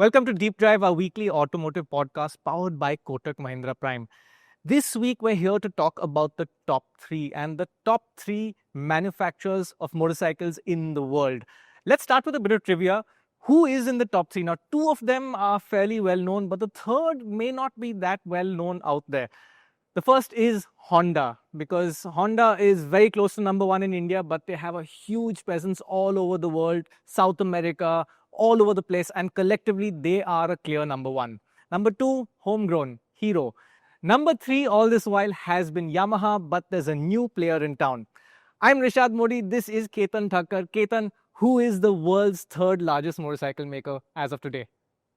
Welcome to Deep Drive, our weekly automotive podcast powered by Kotak Mahindra Prime. This week, we're here to talk about the top three and the top three manufacturers of motorcycles in the world. Let's start with a bit of trivia. Who is in the top three? Now, two of them are fairly well known, but the third may not be that well known out there. The first is Honda, because Honda is very close to number one in India, but they have a huge presence all over the world, South America, all over the place, and collectively they are a clear number one. Number two, homegrown, Hero. Number three, all this while, has been Yamaha, but there's a new player in town. I'm Rishaad Mody. This is Ketan Thakkar. Ketan, who is the world's third largest motorcycle maker as of today?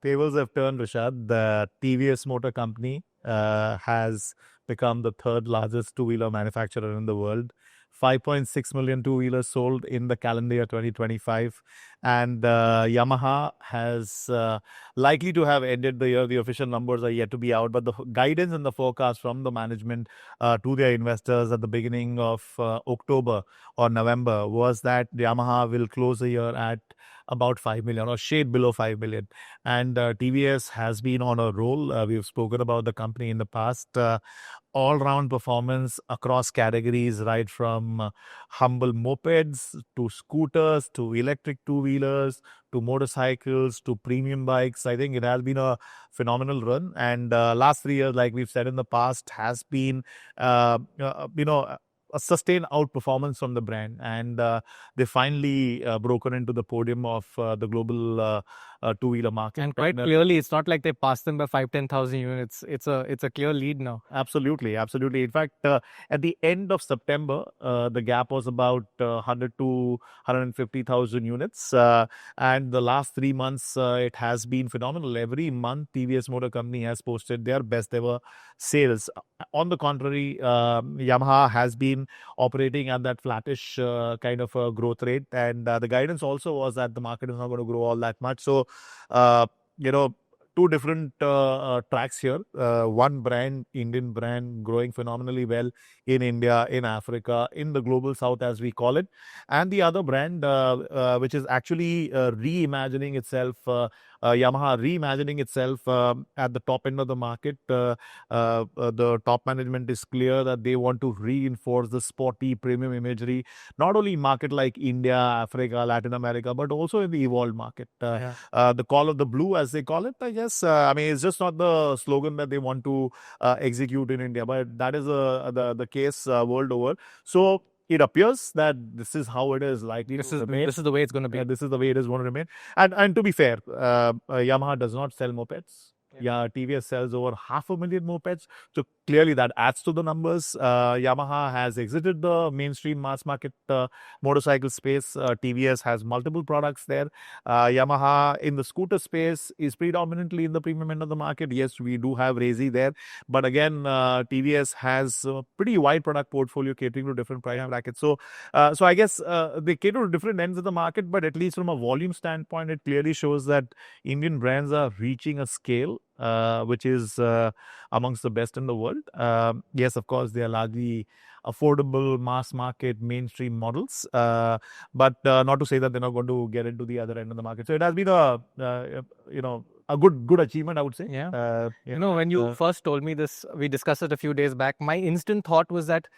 Tables have turned, Rishaad. The TVS Motor Company has become the third largest two-wheeler manufacturer in the world. 5.6 million two-wheelers sold in the calendar year 2025. And Yamaha has likely to have ended the year. The official numbers are yet to be out, but the guidance and the forecast from the management to their investors at the beginning of October or November was that Yamaha will close the year at about 5 million or shade below 5 million. And TVS has been on a roll. We've spoken about the company in the past. All-round performance across categories, right from humble mopeds to scooters to electric two-wheelers to motorcycles to premium bikes. I think it has been a phenomenal run. And last 3 years, like we've said in the past, has been, a sustained outperformance from the brand, and they finally broken into the podium of the global two-wheeler market. And quite clearly, it's not like they passed them by 5,000-10,000 units. It's a clear lead now. Absolutely. In fact, at the end of September, the gap was about 100 to 150,000 units. And the last 3 months, it has been phenomenal. Every month, TVS Motor Company has posted their best ever sales. On the contrary, Yamaha has been operating at that flattish kind of a growth rate. And the guidance also was that the market is not going to grow all that much. So, two different tracks here. One brand, Indian brand, growing phenomenally well in India, in Africa, in the global south as we call it. And the other brand, which is actually reimagining itself, Yamaha reimagining itself at the top end of the market. The top management is clear that they want to reinforce the sporty premium imagery, not only in market like India, Africa, Latin America, but also in the evolved market. The call of the blue, as they call it, I guess. It's just not the slogan that they want to execute in India, but that is the case world over. So it appears that this is how it is likely to remain. This is the way it's going to be. This is the way it is going to remain. And to be fair, Yamaha does not sell mopeds. Yeah, TVS sells over 500,000 mopeds. So clearly that adds to the numbers. Yamaha has exited the mainstream mass market motorcycle space. TVS has multiple products there. Yamaha in the scooter space is predominantly in the premium end of the market. Yes, we do have Rezi there. But again, TVS has a pretty wide product portfolio catering to different price brackets. So I guess they cater to different ends of the market, but at least from a volume standpoint, it clearly shows that Indian brands are reaching a scale which is amongst the best in the world. Yes, of course, they are largely affordable, mass market, mainstream models, but not to say that they're not going to get into the other end of the market. So it has been a good achievement, I would say. Yeah. When you first told me this, we discussed it a few days back. My instant thought was that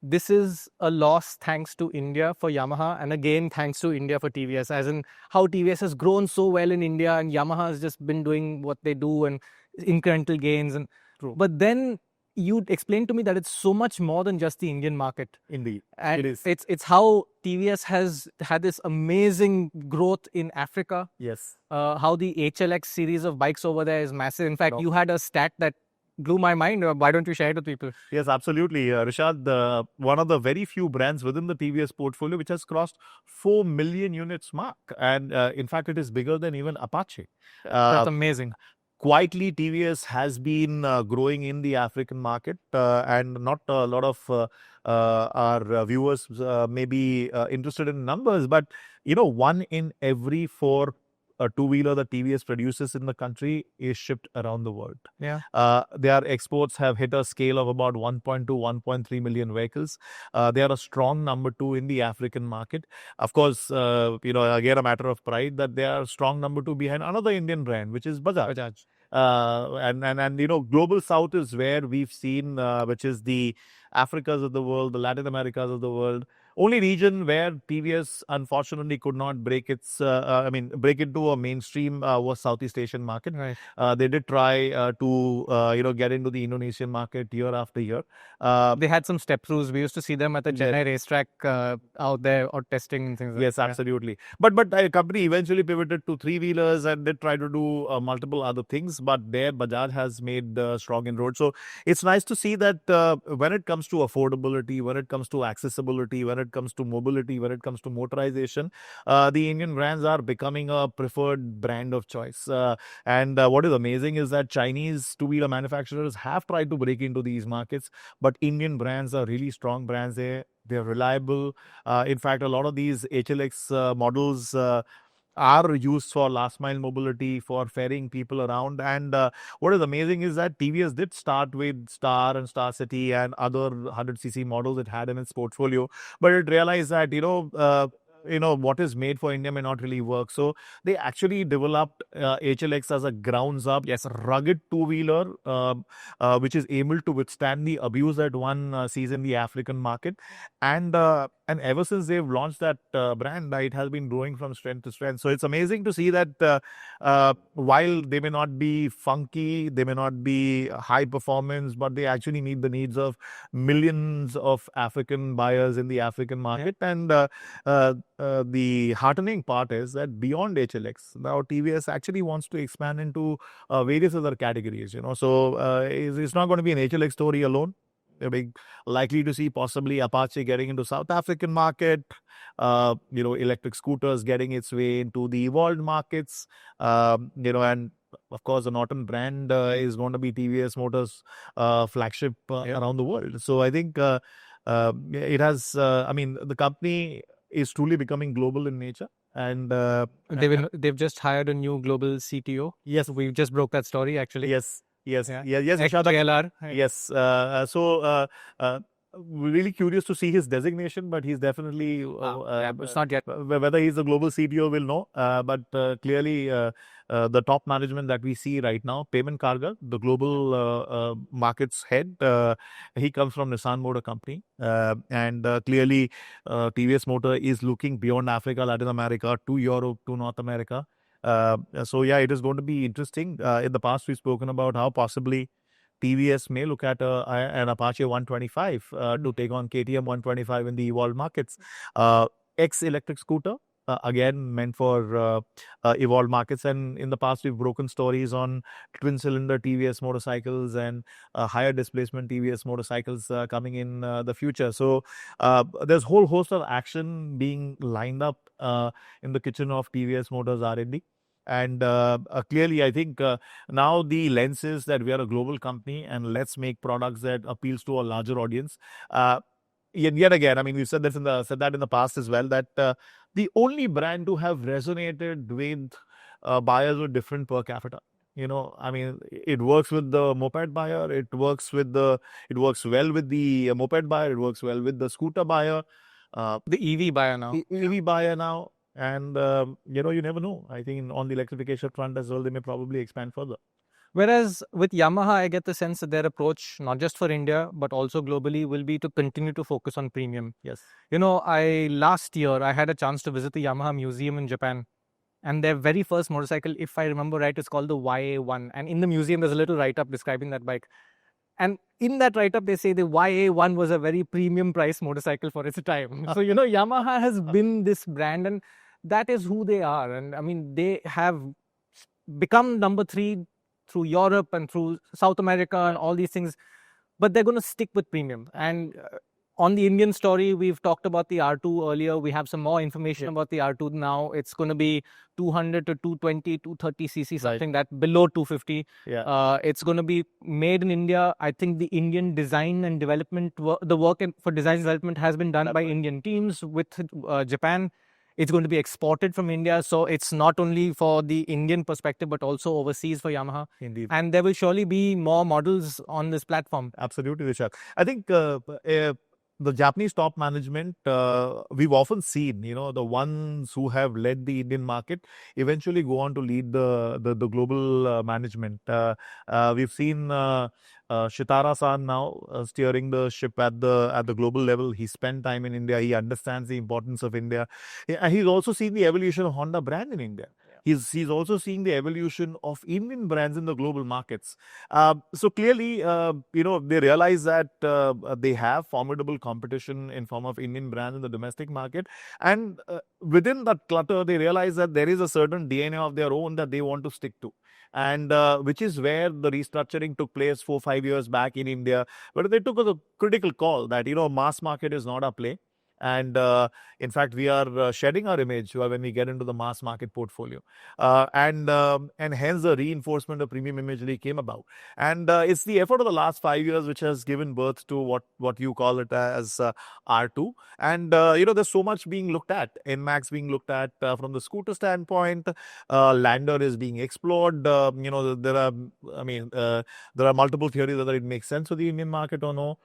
this is a loss thanks to India for Yamaha, and again thanks to India for TVS, as in how TVS has grown so well in India and Yamaha has just been doing what they do and incremental gains. And True. But then you explained to me that it's so much more than just the Indian market. Indeed, and it is. It's how TVS has had this amazing growth in Africa. Yes. How the HLX series of bikes over there is massive. In fact, you had a stat that blew my mind. Why don't you share it with people? Yes, absolutely. Rishaad, one of the very few brands within the TVS portfolio which has crossed 4 million units mark. And in fact, it is bigger than even Apache. That's amazing. Quietly, TVS has been growing in the African market, and not a lot of our viewers may be interested in numbers, but 1 in every 4 two-wheeler that TVS produces in the country is shipped around the world. Yeah. Their exports have hit a scale of about 1.2, 1.3 million vehicles. They are a strong number two in the African market. Of course, again, a matter of pride that they are strong number two behind another Indian brand, which is Bajaj. Bajaj. Global South is where we've seen, which is the Africas of the world, the Latin Americas of the world. Only region where TVS unfortunately could not break into a mainstream was Southeast Asian market. Right. They did try to get into the Indonesian market year after year. They had some step throughs. We used to see them at the Chennai racetrack out there or testing and things like that. Yes, absolutely. But the company eventually pivoted to three-wheelers and they tried to do multiple other things. But there, Bajaj has made strong inroads. So it's nice to see that when it comes to affordability, when it comes to accessibility, when it comes to mobility, when it comes to motorization, the Indian brands are becoming a preferred brand of choice. And what is amazing is that Chinese two-wheeler manufacturers have tried to break into these markets, but Indian brands are really strong brands there. They're reliable. In fact, a lot of these HLX models are used for last mile mobility, for ferrying people around. And what is amazing is that TVS did start with Star and Star City and other 100cc models it had in its portfolio, but it realized that what is made for India may not really work. So they actually developed HLX as a grounds up, rugged two-wheeler, which is able to withstand the abuse that one sees in the African market. And ever since they've launched that brand, it has been growing from strength to strength. So it's amazing to see that while they may not be funky, they may not be high performance, but they actually meet the needs of millions of African buyers in the African market. And the heartening part is that beyond HLX, now TVS actually wants to expand into various other categories. So it's not going to be an HLX story alone. They're being likely to see possibly Apache getting into South African market, electric scooters getting its way into the evolved markets, and of course, the Norton brand is going to be TVS Motors flagship around the world. So I think it has, the company is truly becoming global in nature. And they've just hired a new global CTO. Yes. We just broke that story actually. Yes. Rishaad. Yes. We're really curious to see his designation, but he's definitely it's not yet. Whether he's a global CTO, we'll know. But clearly, the top management that we see right now, Payman Kargar, the global markets head, he comes from Nissan Motor Company, and clearly, TVS Motor is looking beyond Africa, Latin America, to Europe, to North America. It is going to be interesting. In the past, we've spoken about how possibly TVS may look at an Apache 125 to take on KTM 125 in the evolved markets. Electric scooter, again meant for evolved markets. And in the past, we've broken stories on twin-cylinder TVS motorcycles and higher displacement TVS motorcycles coming in the future. So there's a whole host of action being lined up in the kitchen of TVS Motors R&D. And clearly, I think now the lens is that we are a global company and let's make products that appeals to a larger audience. Yet again, we've said that in the past as well, that the only brand to have resonated with buyers with different per capita. It works with the moped buyer. It works well with the moped buyer. It works well with the scooter buyer. The EV buyer now. EV buyer now. And, you never know. I think on the electrification front as well, they may probably expand further. Whereas with Yamaha, I get the sense that their approach, not just for India, but also globally, will be to continue to focus on premium. Yes. Last year, I had a chance to visit the Yamaha museum in Japan. And their very first motorcycle, if I remember right, is called the YA1. And in the museum, there's a little write-up describing that bike. And in that write-up, they say the YA1 was a very premium price motorcycle for its time. So, Yamaha has been this brand and that is who they are. And they have become number 3 through Europe and through South America and all these things. But they're going to stick with premium. And on the Indian story, we've talked about the R2 earlier. We have some more information about the R2 now. It's going to be 200 to 220, 230 cc, something that below 250. Yeah. It's going to be made in India. I think the Indian design and development, the work for design and development has been done by Indian teams with Japan. It's going to be exported from India. So it's not only for the Indian perspective, but also overseas for Yamaha. Indeed. And there will surely be more models on this platform. Absolutely, Rishaad. I think the Japanese top management, we've often seen, the ones who have led the Indian market eventually go on to lead the global management. We've seen Shitara-san now steering the ship at the global level. He spent time in India. He understands the importance of India. He's also seen the evolution of Honda brand in India. He's also seeing the evolution of Indian brands in the global markets. So clearly, they realize that they have formidable competition in form of Indian brands in the domestic market. And within that clutter, they realize that there is a certain DNA of their own that they want to stick to. And which is where the restructuring took place 4-5 years back in India. But they took a critical call that, mass market is not our play. And in fact, we are shedding our image when we get into the mass market portfolio, and hence the reinforcement of premium imagery came about. And it's the effort of the last 5 years which has given birth to what you call it as R2. And there's so much being looked at. NMAX being looked at from the scooter standpoint. Lander is being explored. There are multiple theories whether it makes sense for the Indian market or no.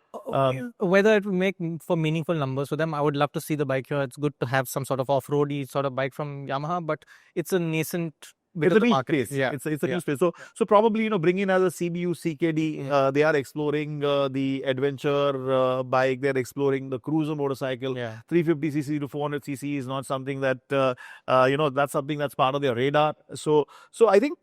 Whether it will make for meaningful numbers for them, I would love to see the bike here. It's good to have some sort of off-roady sort of bike from Yamaha, but it's a nascent bit of the market. Space. Yeah. It's a new space. So probably, bring in as a CBU, CKD. They are exploring the adventure bike. They're exploring the cruiser motorcycle. 350cc to 400cc is not something that, that's something that's part of their radar. So I think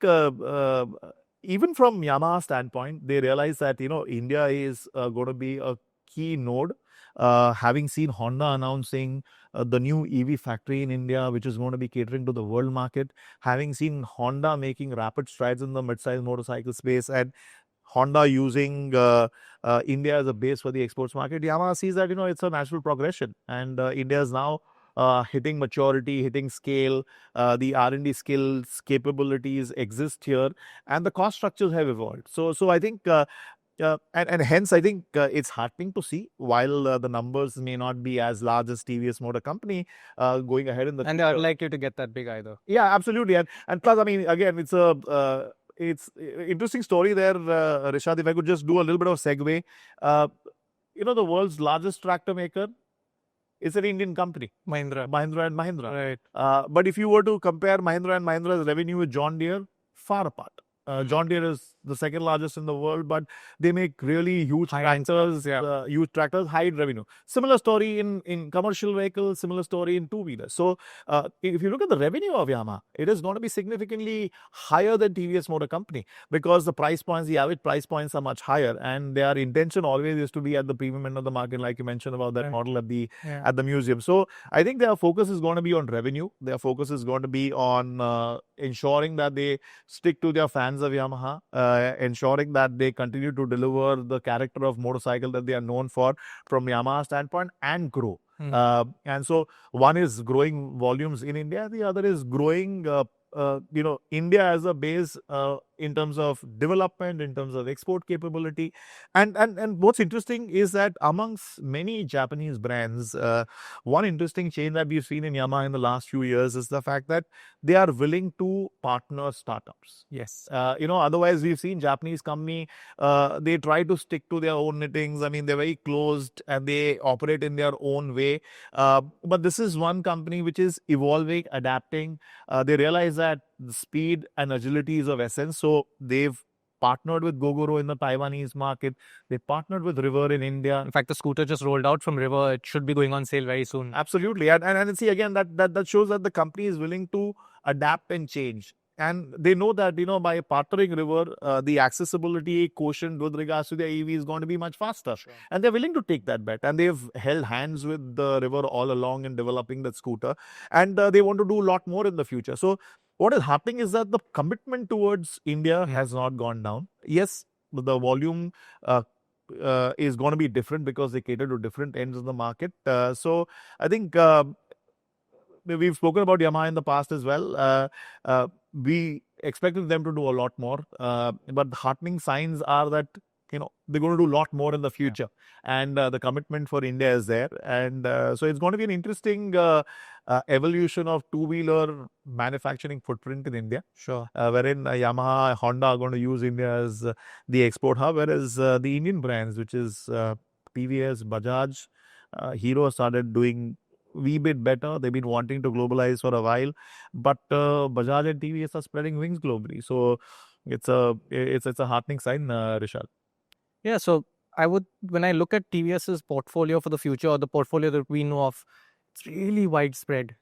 even from Yamaha standpoint, they realize that, India is going to be a key node. Having seen Honda announcing the new EV factory in India, which is going to be catering to the world market, having seen Honda making rapid strides in the mid-size motorcycle space, and Honda using India as a base for the exports market, Yamaha sees that, it's a natural progression. And India is now hitting maturity, hitting scale. The R&D skills, capabilities exist here, and the cost structures have evolved. So I think, and hence I think it's heartening to see, while the numbers may not be as large as TVS Motor Company going ahead in the and they are likely to get that big either. Yeah, absolutely. And plus, again, it's a it's interesting story there, Rishaad. If I could just do a little bit of segue, the world's largest tractor maker is an Indian company, Mahindra and Mahindra. Right. But if you were to compare Mahindra and Mahindra's revenue with John Deere, far apart. John Deere is the second largest in the world, but they make really huge tractors, high revenue. Similar story in commercial vehicles, similar story in two-wheelers. So if you look at the revenue of Yamaha, it is going to be significantly higher than TVS Motor Company, because the price points, the average price points are much higher, and their intention always is to be at the premium end of the market, like you mentioned about that model at the museum. So I think their focus is going to be on revenue. Their focus is going to be on ensuring that they stick to their fans of Yamaha, ensuring that they continue to deliver the character of motorcycle that they are known for from Yamaha standpoint, and grow. And so one is growing volumes in India, the other is growing India as a base in terms of development, in terms of export capability. And what's interesting is that amongst many Japanese brands, one interesting change that we've seen in Yamaha in the last few years is the fact that they are willing to partner startups. Yes. Otherwise we've seen Japanese company, they try to stick to their own knittings. They're very closed and they operate in their own way. But this is one company which is evolving, adapting. They realize that the speed and agility is of essence. So they've partnered with Gogoro in the Taiwanese market. They partnered with River in India. In fact, the scooter just rolled out from River. It should be going on sale very soon. Absolutely. And see, again, that shows that the company is willing to adapt and change. And they know that, by partnering River, the accessibility quotient with regards to their EV is going to be much faster. Sure. And they're willing to take that bet. And they've held hands with the River all along in developing that scooter. And they want to do a lot more in the future. So what is happening is that the commitment towards India has not gone down. Yes, the volume is going to be different because they cater to different ends of the market. So I think we've spoken about Yamaha in the past as well. We expected them to do a lot more. But the heartening signs are that they're going to do a lot more in the future. And the commitment for India is there. And so it's going to be an interesting evolution of two-wheeler manufacturing footprint in India. Sure. Wherein Yamaha, Honda are going to use India as the export hub, whereas the Indian brands, which is TVS, Bajaj, Hero started doing wee bit better. They've been wanting to globalize for a while, but Bajaj and TVS are spreading wings globally. So it's a heartening sign, Rishaad. Yeah, so when I look at TVS's portfolio for the future, or the portfolio that we know of, it's really widespread.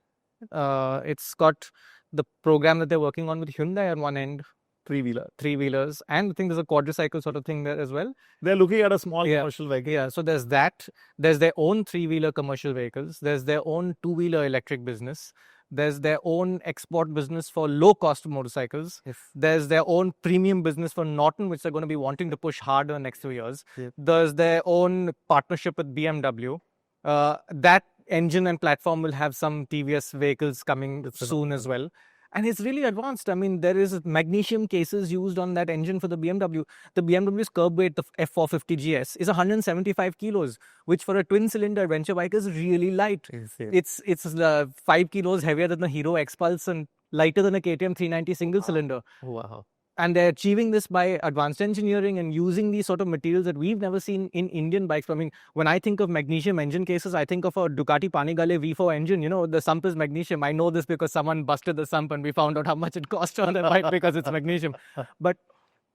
It's got the program that they're working on with Hyundai on one end, three-wheelers, and I think there's a quadricycle sort of thing there as well. They're looking at a small commercial vehicle. Yeah, so there's that. There's their own three-wheeler commercial vehicles. There's their own two-wheeler electric business. There's their own export business for low-cost motorcycles. There's their own premium business for Norton, which they're going to be wanting to push harder in the next few years. There's their own partnership with BMW. That engine and platform will have some TVS vehicles coming soon as well. And it's really advanced. I mean, there is magnesium cases used on that engine for the BMW. The BMW's curb weight, the F450 GS, is 175 kilos, which for a twin-cylinder adventure bike is really light. It's 5 kilos heavier than the Hero X-Pulse and lighter than a KTM 390 single-cylinder. Wow. And they're achieving this by advanced engineering and using these sort of materials that we've never seen in Indian bikes. I mean, when I think of magnesium engine cases, I think of a Ducati Panigale V4 engine. The sump is magnesium. I know this because someone busted the sump and we found out how much it cost on the bike because it's magnesium. But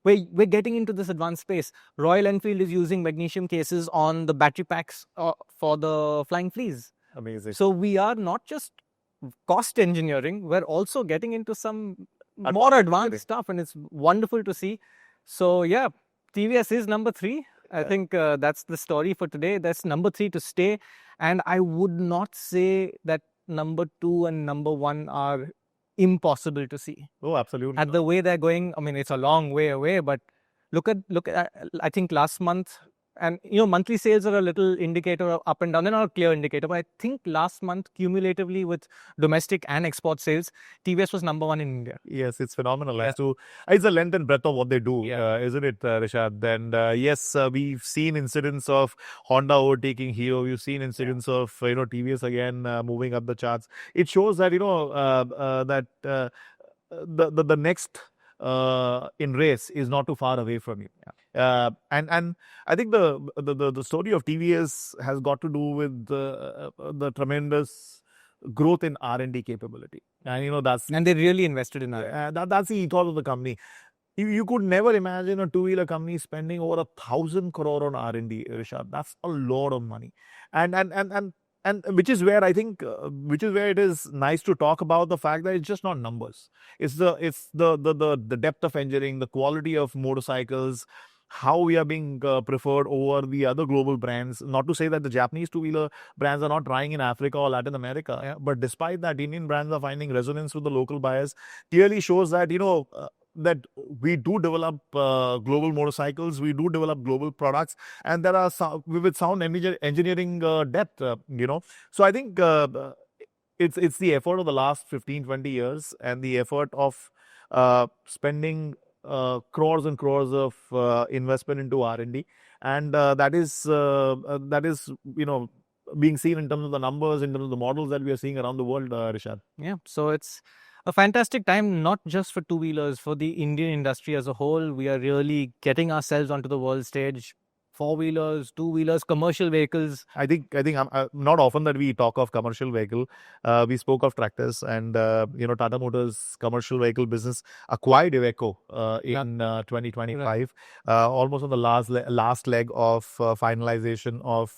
we're getting into this advanced space. Royal Enfield is using magnesium cases on the battery packs for the Flying Fleas. Amazing. So we are not just cost engineering, we're also getting into some more advanced stuff, and it's wonderful to see. So yeah, TVS is number 3. I think that's the story for today. That's number 3 to stay. And I would not say that number 2 and number 1 are impossible to see. Oh, absolutely. At the way they're going, I mean, it's a long way away, but look at I think last month, and monthly sales are a little indicator of up and down. They're not a clear indicator, but I think last month, cumulatively with domestic and export sales, TVS was number 1 in India. Yes, it's phenomenal. It's the length and breadth of what they do, isn't it, Rishaad? And yes, we've seen incidents of Honda overtaking Hero. We've seen incidents of TVS again moving up the charts. It shows that the next in race is not too far away from you. And I think the story of TVS has got to do with the tremendous growth in R&D capability. And they really invested in R&D. That's the ethos of the company. You could never imagine a two-wheeler company spending over 1,000 crore on R&D, Rishaad. That's a lot of money. And which is where I think, it is nice to talk about the fact that it's just not numbers. It's the depth of engineering, the quality of motorcycles, how we are being preferred over the other global brands. Not to say that the Japanese two-wheeler brands are not trying in Africa or Latin America, but despite that, Indian brands are finding resonance with the local buyers. Clearly shows that that we do develop global motorcycles, we do develop global products, and there are with sound engineering depth. So I think it's the effort of the last 15-20 years and the effort of spending crores and crores of investment into R&D, and that is being seen in terms of the numbers, in terms of the models that we are seeing around the world, Rishaad. Yeah, so it's a fantastic time, not just for two-wheelers, for the Indian industry as a whole. We are really getting ourselves onto the world stage. Four-wheelers, two-wheelers, commercial vehicles. I think not often that we talk of commercial vehicle. We spoke of tractors, and Tata Motors commercial vehicle business acquired Iveco in 2025, almost on the last leg of finalization of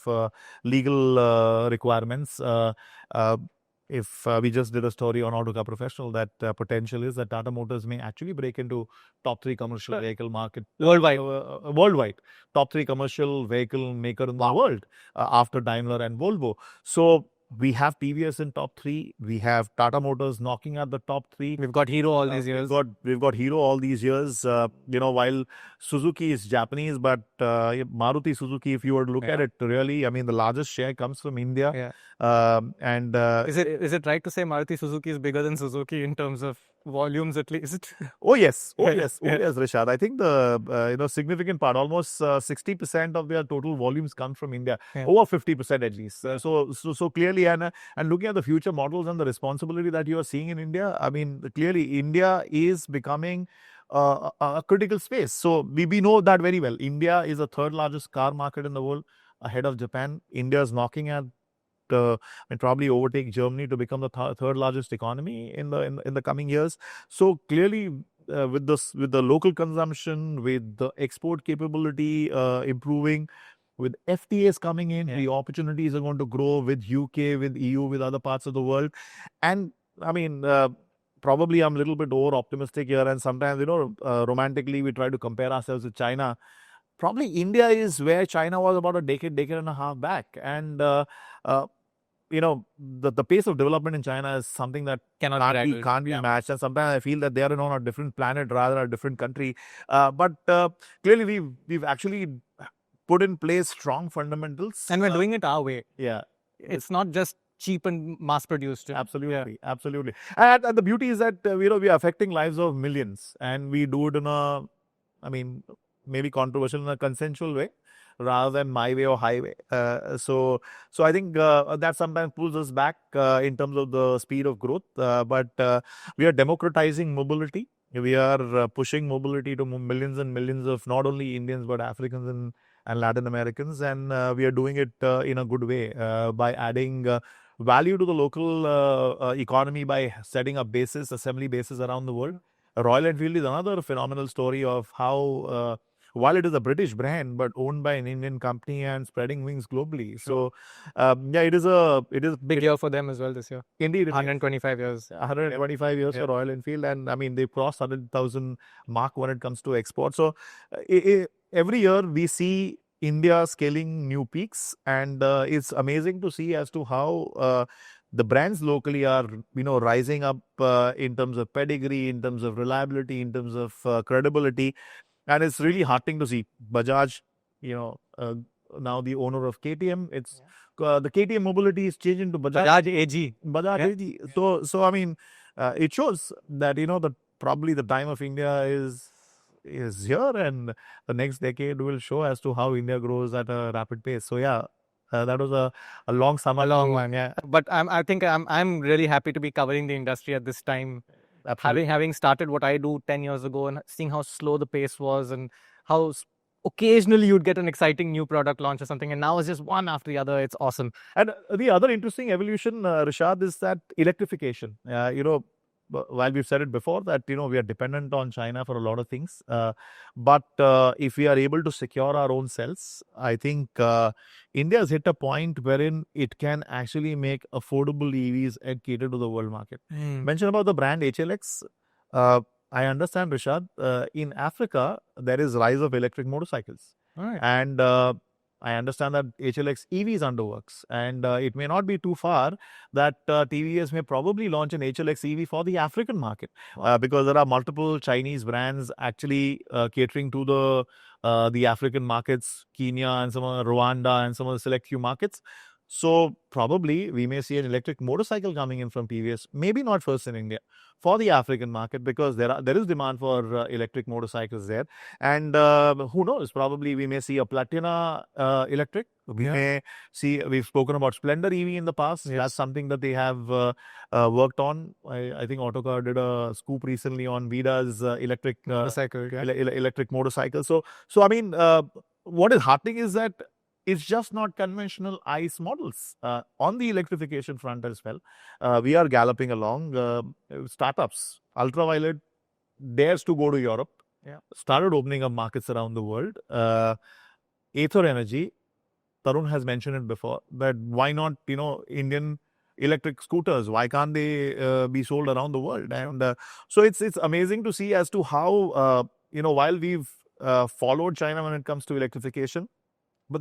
legal requirements. If we just did a story on Autocar Professional, that potential is that Tata Motors may actually break into top 3 commercial vehicle market worldwide. Top 3 commercial vehicle maker in the world after Daimler and Volvo. So we have TVS in top 3. We have Tata Motors knocking at the top 3. We've got Hero all these years. We've got Hero all these years. While Suzuki is Japanese, but Maruti Suzuki, if you were to look at it, really, I mean, the largest share comes from India. Is it right to say Maruti Suzuki is bigger than Suzuki in terms of volumes at least. Oh yes, Yeah. Rishaad. I think the significant part, almost 60% of their total volumes come from India, Yeah. over 50% at least. So clearly, and looking at the future models and the responsibility that you are seeing in India, I mean, clearly India is becoming a critical space. So we know that very well. India is the third largest car market in the world, ahead of Japan. India is knocking at and probably overtake Germany to become the third largest economy in the coming years. So clearly, with the local consumption, with the export capability improving, with FTAs coming in, the opportunities are going to grow with UK, with EU, with other parts of the world. And I mean, probably I'm a little bit over optimistic here, and sometimes romantically we try to compare ourselves with China. Probably India is where China was about a decade and a half back, and uh, the pace of development in China is something that can't be matched. And sometimes I feel that they are on a different planet rather than a different country. But clearly, we've actually put in place strong fundamentals, And we're doing it our way. Yeah, It's not just cheap and mass produced. Absolutely. And the beauty is that we are affecting lives of millions, and we do it in maybe controversial, in a consensual way, rather than my way or highway. So I think that sometimes pulls us back in terms of the speed of growth. But we are democratizing mobility. We are pushing mobility to millions and millions of not only Indians but Africans and Latin Americans, and we are doing it in a good way by adding value to the local economy by setting up assembly bases around the world. Royal Enfield is another phenomenal story of how, while it is a British brand, but owned by an Indian company and spreading wings globally. So, it is big year for them as well this year. Indeed, 125 years. 125 years for Royal Enfield, and I mean they crossed 100,000 mark when it comes to export. So, every year we see India scaling new peaks, and it's amazing to see as to how the brands locally are, rising up in terms of pedigree, in terms of reliability, in terms of credibility, and it's really heartening to see Bajaj, now the owner of KTM. It's the KTM mobility is changing to Bajaj AG. AG. So I mean, it shows that probably the time of India is here, and the next decade will show as to how India grows at a rapid pace. So that was a long summer. A long one, yeah. But I think I'm really happy to be covering the industry at this time. Absolutely. Having started what I do 10 years ago and seeing how slow the pace was, and how occasionally you'd get an exciting new product launch or something, and now it's just one after the other. It's awesome. And the other interesting evolution, Rishaad, is that electrification. While we've said it before that we are dependent on China for a lot of things, but if we are able to secure our own cells, I think India has hit a point wherein it can actually make affordable EVs and cater to the world market. Mention about the brand HLX. I understand, Rishaad, in Africa there is rise of electric motorcycles. Right. And I understand that HLX EV is under works, and it may not be too far that TVS may probably launch an HLX EV for the African market, because there are multiple Chinese brands actually catering to the African markets, Kenya and some of Rwanda and some of the select few markets. So probably we may see an electric motorcycle coming in from TVS, maybe not first in India, for the African market, because there is demand for electric motorcycles there. And who knows, probably we may see a Platina electric. We may see, we've spoken about Splendor EV in the past. That's something that they have worked on. I think Autocar did a scoop recently on Vida's electric motorcycle. Electric motorcycle. So I mean, what is heartening is that it's just not conventional ICE models. On the electrification front as well, we are galloping along. Startups, Ultraviolet dares to go to Europe, started opening up markets around the world. Ather Energy, Tarun has mentioned it before, but why not, Indian electric scooters? Why can't they be sold around the world? And so it's amazing to see as to how, while we've followed China when it comes to electrification, but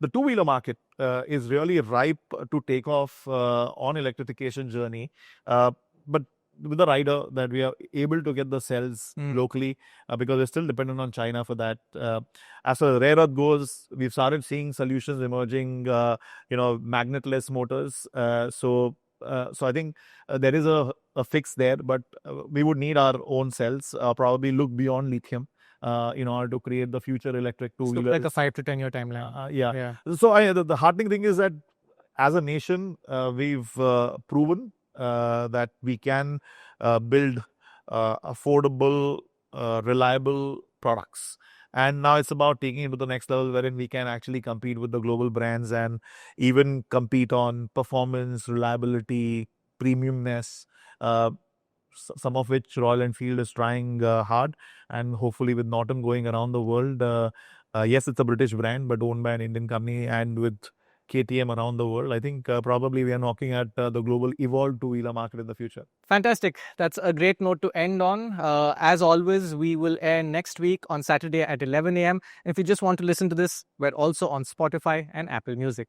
the two-wheeler market is really ripe to take off on electrification journey. But with the rider, that we are able to get the cells locally, because we're still dependent on China for that. As far as rare earth goes, we've started seeing solutions emerging, magnetless motors. So So I think there is a fix there, but we would need our own cells, probably look beyond lithium in order to create the future electric It's two-wheelers. like a 5 to 10 year timeline. Yeah. So the heartening thing is that as a nation, we've proven that we can build affordable, reliable products. And now it's about taking it to the next level wherein we can actually compete with the global brands and even compete on performance, reliability, premiumness, some of which Royal Enfield is trying hard. And hopefully with Norton going around the world, yes, it's a British brand, but owned by an Indian company, and with KTM around the world, I think probably we are knocking at the global evolved two-wheeler market in the future. Fantastic. That's a great note to end on. As always, we will air next week on Saturday at 11 a.m. If you just want to listen to this, we're also on Spotify and Apple Music.